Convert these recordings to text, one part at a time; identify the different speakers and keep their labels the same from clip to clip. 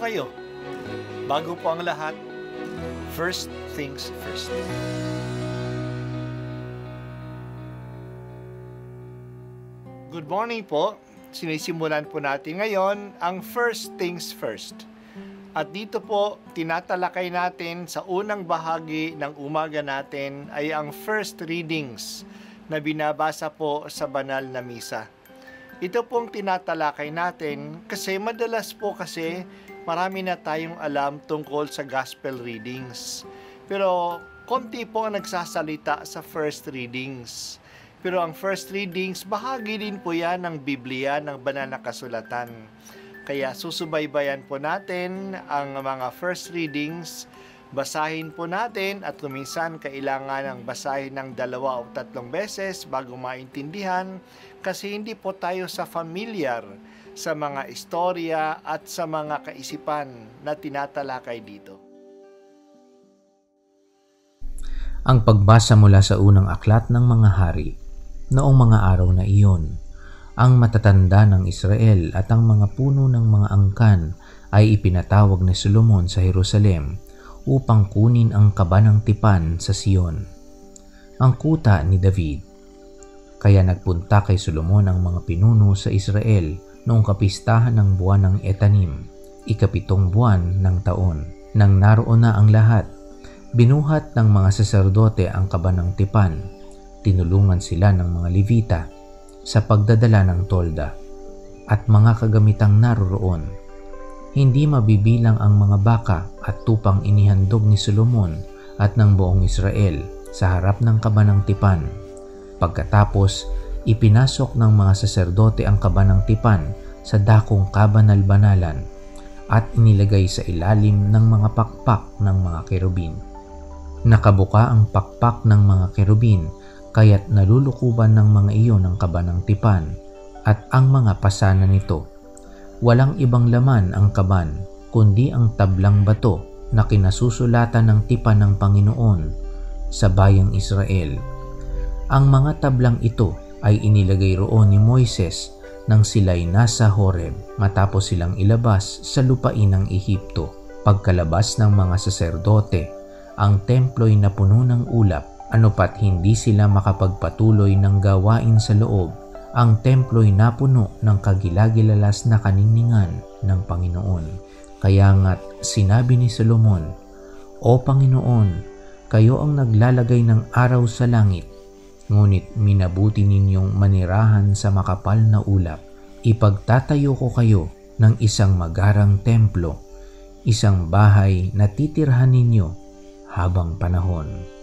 Speaker 1: kayo. Bago po ang lahat, first things first. Good morning po. Sinisimulan po natin ngayon ang first things first. At dito po, tinatalakay natin sa unang bahagi ng umaga natin ay ang first readings na binabasa po sa banal na misa. Ito pong tinatalakay natin kasi madalas po kasi marami na tayong alam tungkol sa gospel readings. Pero konti po ang nagsasalita sa first readings. Pero ang first readings, bahagi din po yan ng Biblia, ng banal na kasulatan. Kaya susubaybayan po natin ang mga first readings, basahin po natin at kuminsan kailangan ng basahin ng 2 o 3 beses bago maintindihan kasi hindi po tayo familiar sa mga istorya at sa mga kaisipan na tinatalakay dito.
Speaker 2: Ang pagbasa mula sa unang aklat ng mga hari. Noong mga araw na iyon, ang matatanda ng Israel at ang mga puno ng mga angkan ay ipinatawag ni Solomon sa Jerusalem upang kunin ang kaba ng tipan sa Sion, ang kuta ni David. Kaya nagpunta kay Solomon ang mga pinuno sa Israel noong kapistahan ng buwan ng Etanim, 7 buwan ng taon. Nang naroon na ang lahat, binuhat ng mga saserdote ang kaba ng tipan. Tinulungan sila ng mga Levita sa pagdadala ng tolda at mga kagamitang naroroon. Hindi mabibilang ang mga baka at tupang inihandog ni Solomon at ng buong Israel sa harap ng kaba ng tipan. Pagkatapos, ipinasok ng mga saserdote ang kaba ng tipan sa dakong kabanal-banalan at inilagay sa ilalim ng mga pakpak ng mga kerubin. Nakabuka ang pakpak ng mga kerubin kaya't nalulukuban ng mga iyon ang kaba ng tipan at ang mga pasana nito. Walang ibang laman ang kaban, kundi ang tablang bato na kinasusulatan ng tipan ng Panginoon sa bayang Israel. Ang mga tablang ito ay inilagay roon ni Moises nang sila'y nasa Horeb matapos silang ilabas sa lupain ng Ehipto. Pagkalabas ng mga saserdote, ang templo'y napuno ng ulap. Ano pat hindi sila makapagpatuloy ng gawain sa loob, ang templo'y napuno ng kagilagilalas na kaninningan ng Panginoon. Kaya nga't sinabi ni Solomon, "O Panginoon, kayo ang naglalagay ng araw sa langit, ngunit minabuti ninyong manirahan sa makapal na ulap. Ipagtatayo ko kayo ng isang magarang templo, isang bahay na titirhan ninyo habang panahon."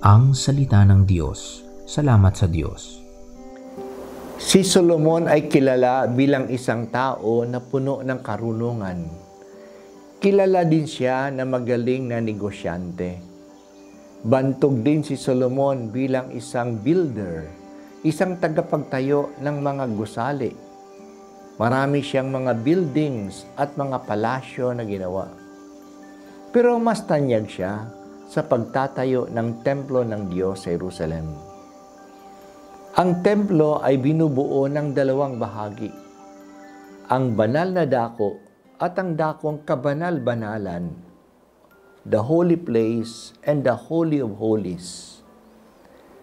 Speaker 2: Ang salita ng Diyos. Salamat sa Diyos.
Speaker 3: Si Solomon ay kilala bilang isang tao na puno ng karunungan. Kilala din siya na magaling na negosyante. Bantog din si Solomon bilang isang builder, isang tagapagtayo ng mga gusali. Marami siyang mga buildings at mga palasyo na ginawa. Pero mas tanyag siya sa pagtatayo ng templo ng Diyos sa Jerusalem. Ang templo ay binubuo ng 2 bahagi. Ang banal na dako at ang dakong kabanal-banalan, the holy place and the holy of holies.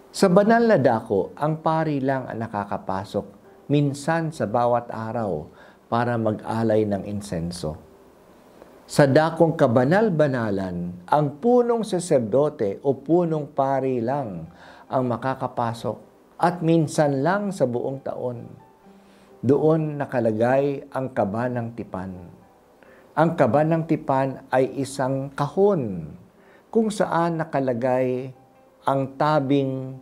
Speaker 3: Sa banal na dako, ang pari lang ang nakakapasok minsan sa bawat araw para mag-alay ng insenso. Sa dakong kabanal-banalan, ang punong saserdote o punong pari lang ang makakapasok at minsan lang sa buong taon. Doon nakalagay ang kaba ng tipan. Ang kaba ng tipan ay isang kahon kung saan nakalagay ang tabing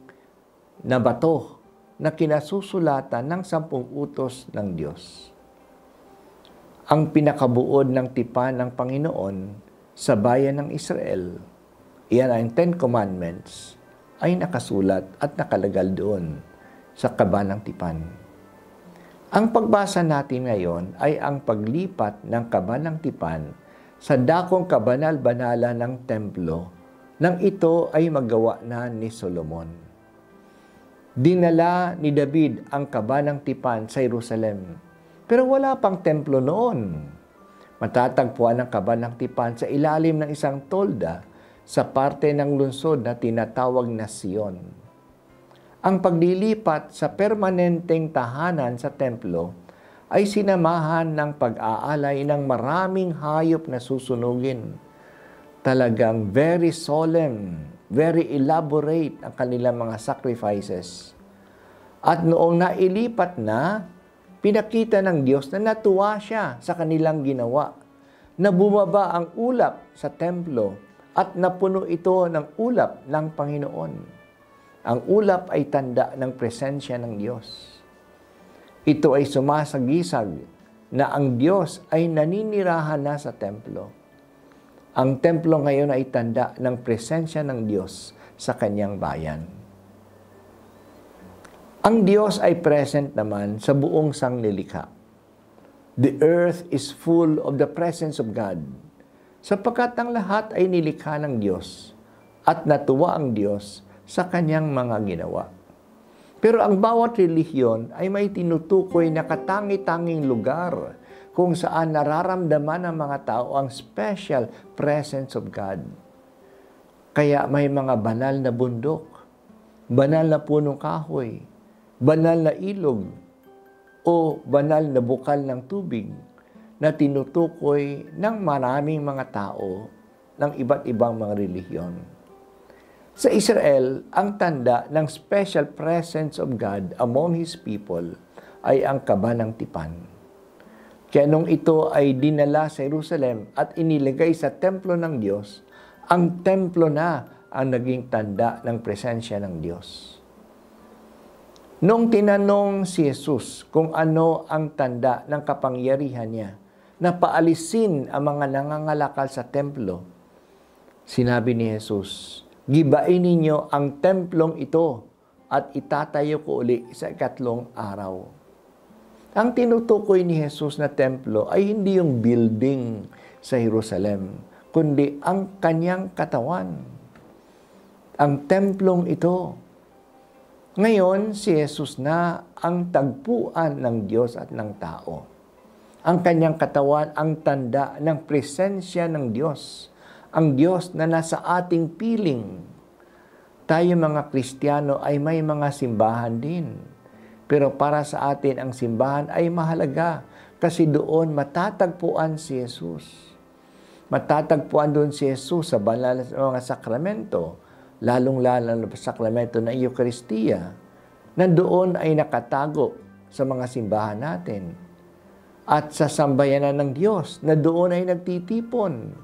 Speaker 3: na bato na kinasusulatan ng 10 utos ng Diyos. Ang pinakabuod ng tipan ng Panginoon sa bayan ng Israel, iyan ang 10 Commandments, ay nakasulat at nakalagal doon sa kaba ng tipan. Ang pagbasa natin ngayon ay ang paglipat ng kaba ng tipan sa dakong kabanal-banalan ng templo nang ito ay magawa na ni Solomon. Dinala ni David ang kaba ng tipan sa Jerusalem. Pero wala pang templo noon. Matatagpuan ang Kabanang Tipan sa ilalim ng isang tolda sa parte ng lungsod na tinatawag na Sion. Ang paglilipat sa permanenteng tahanan sa templo ay sinamahan ng pag-aalay ng maraming hayop na susunugin. Talagang very solemn, very elaborate ang kanilang mga sacrifices. At noong nailipat na, pinakita ng Diyos na natuwa siya sa kanilang ginawa, na bumaba ang ulap sa templo at napuno ito ng ulap ng Panginoon. Ang ulap ay tanda ng presensya ng Diyos. Ito ay sumasagisag na ang Diyos ay naninirahan na sa templo. Ang templo ngayon ay tanda ng presensya ng Diyos sa kanyang bayan. Ang Diyos ay present naman sa buong sanglilikha. The earth is full of the presence of God, sapagkat ang lahat ay nilikha ng Diyos at natuwa ang Diyos sa kanyang mga ginawa. Pero ang bawat relihiyon ay may tinutukoy na katangi-tanging lugar kung saan nararamdaman ng mga tao ang special presence of God. Kaya may mga banal na bundok, banal na punong kahoy, banal na ilog, o banal na bukal ng tubig na tinutukoy ng maraming mga tao ng iba't ibang mga relihiyon. Sa Israel, ang tanda ng special presence of God among His people ay ang Kabanang Tipan. Kaya nung ito ay dinala sa Jerusalem at inilagay sa templo ng Diyos, ang templo na ang naging tanda ng presensya ng Diyos. Nung tinanong si Jesus kung ano ang tanda ng kapangyarihan niya na paalisin ang mga nangangalakal sa templo, sinabi ni Jesus, "Gibain ninyo ang templong ito at itatayo ko uli sa 3 araw." Ang tinutukoy ni Jesus na templo ay hindi yung building sa Jerusalem, kundi ang kanyang katawan. Ang templong ito. Ngayon, si Jesus na ang tagpuan ng Diyos at ng tao. Ang kanyang katawan ang tanda ng presensya ng Diyos. Ang Diyos na nasa ating piling. Tayo mga Kristiyano ay may mga simbahan din. Pero para sa atin, ang simbahan ay mahalaga kasi doon matatagpuan si Jesus. Matatagpuan doon si Jesus sa banal na mga sakramento, lalong-lalo sa sakramento ng Eucharistia, na doon ay nakatago sa mga simbahan natin. At sa sambayanan ng Diyos, na doon ay nagtitipon.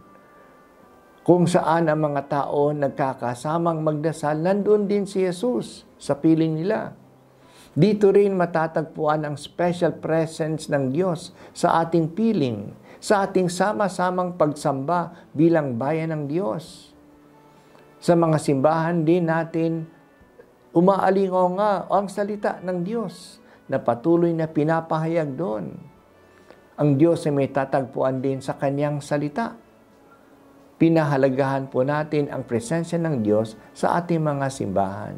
Speaker 3: Kung saan ang mga tao nagkakasamang magdasal, nandoon din si Jesus sa piling nila. Dito rin matatagpuan ang special presence ng Diyos sa ating piling, sa ating sama-samang pagsamba bilang bayan ng Diyos. Sa mga simbahan din natin, umaalingaw ang salita ng Diyos na patuloy na pinapahayag doon. Ang Diyos ay may tatagpuan din sa kanyang salita. Pinahalagahan po natin ang presensya ng Diyos sa ating mga simbahan.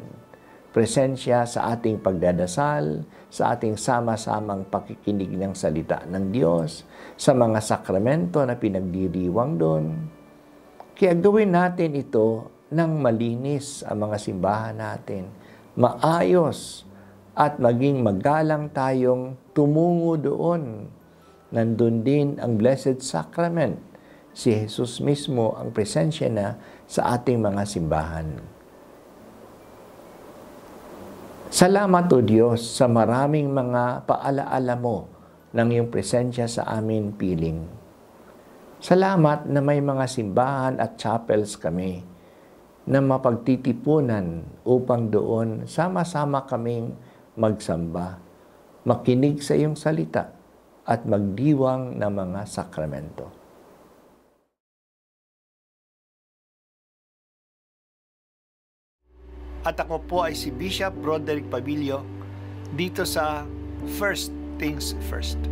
Speaker 3: Presensya sa ating pagdadasal, sa ating sama-samang pakikinig ng salita ng Diyos, sa mga sakramento na pinagdiriwang doon. Kaya gawin natin ito nang malinis ang mga simbahan natin, maayos, at maging magalang tayong tumungo doon. Nandun din ang Blessed Sacrament. Si Jesus mismo ang presensya na sa ating mga simbahan. Salamat o Diyos sa maraming mga paalaala mo ng iyong presensya sa amin piling. Salamat na may mga simbahan at chapels kami na mapagtitipunan upang doon sama-sama kaming magsamba, makinig sa iyong salita at magdiwang ng mga sakramento.
Speaker 1: At ako po ay si Bishop Broderick Pabilio dito sa First Things First.